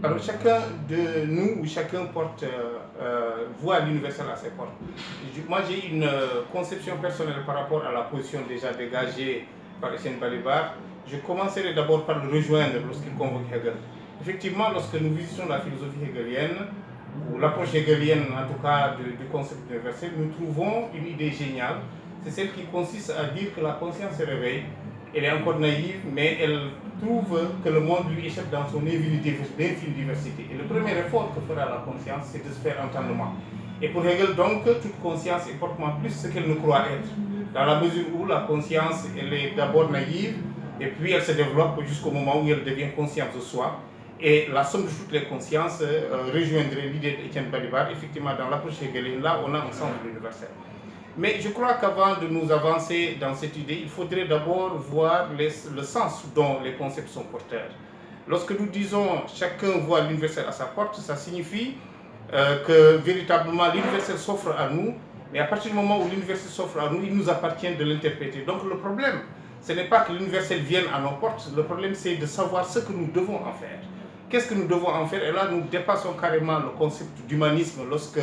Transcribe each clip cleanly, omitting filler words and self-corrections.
Alors chacun de nous, ou chacun voit l'universel à ses portes. Moi j'ai une conception personnelle par rapport à la position déjà dégagée par Etienne Balibar. Je commencerai d'abord par le rejoindre lorsqu'il convoque Hegel. Effectivement, lorsque nous visitons la philosophie hegelienne, ou l'approche hegelienne en tout cas du concept universel, nous trouvons une idée géniale. C'est celle qui consiste à dire que la conscience se réveille. Elle est encore naïve, mais elle trouve que le monde lui échappe dans son infinie diversité. Et le premier effort que fera la conscience, c'est de se faire entendement. Et pour Hegel, donc, toute conscience est portement plus ce qu'elle ne croit être. Dans la mesure où la conscience, elle est d'abord naïve, et puis elle se développe jusqu'au moment où elle devient conscience de soi. Et la somme de toutes les consciences rejoindrait l'idée d'Étienne Balibar. Effectivement, dans l'approche hegelienne, là, on a un sens de l'universel. Mais je crois qu'avant de nous avancer dans cette idée, il faudrait d'abord voir le sens dont les concepts sont porteurs. Lorsque nous disons chacun voit l'universel à sa porte, ça signifie que véritablement l'universel s'offre à nous, mais à partir du moment où l'universel s'offre à nous, il nous appartient de l'interpréter. Donc le problème, ce n'est pas que l'universel vienne à nos portes, le problème c'est de savoir ce que nous devons en faire. Qu'est-ce que nous devons en faire? Et là, nous dépassons carrément le concept d'humanisme lorsque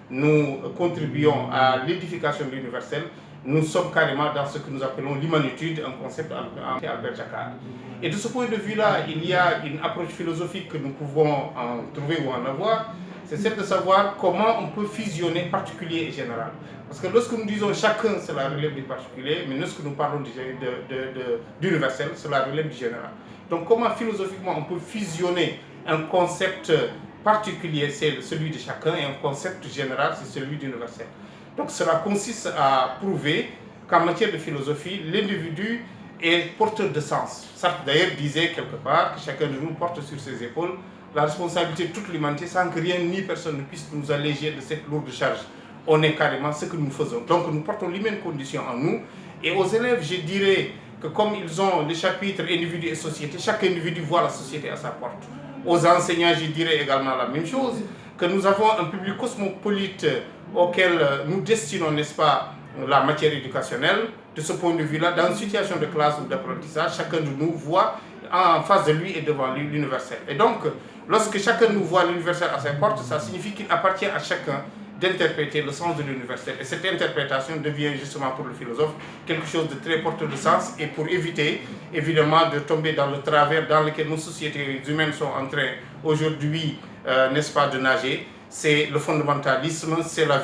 nous contribuons à l'édification de l'universel. Nous sommes carrément dans ce que nous appelons l'humanitude, un concept d'Albert Jacquard. Et de ce point de vue-là, il y a une approche philosophique que nous pouvons en trouver ou en avoir, c'est celle de savoir comment on peut fusionner particulier et général. Parce que lorsque nous disons chacun, cela relève du particulier, mais lorsque nous parlons d'universel, cela relève du général. Donc comment philosophiquement on peut fusionner un concept particulier, c'est celui de chacun, et un concept général, c'est celui d'universel. Donc cela consiste à prouver qu'en matière de philosophie, l'individu est porteur de sens. Sartre d'ailleurs disait quelque part que chacun de nous porte sur ses épaules la responsabilité de toute l'humanité sans que rien ni personne ne puisse nous alléger de cette lourde charge. On est carrément ce que nous faisons. Donc nous portons les mêmes conditions en nous. Et aux élèves, je dirais que comme ils ont le chapitre individu et société, chaque individu voit la société à sa porte. Aux enseignants, je dirais également la même chose, que nous avons un public cosmopolite auquel nous destinons, n'est-ce pas, la matière éducationnelle. De ce point de vue-là, dans une situation de classe ou d'apprentissage, chacun de nous voit en face de lui et devant lui l'universel. Et donc, lorsque chacun nous voit l'universel à ses portes, ça signifie qu'il appartient à chacun d'interpréter le sens de l'universel. Et cette interprétation devient justement pour le philosophe quelque chose de très porteur de sens, et pour éviter évidemment de tomber dans le travers dans lequel nos sociétés humaines sont en train aujourd'hui, n'est-ce pas, de nager, c'est le fondamentalisme, c'est la violence.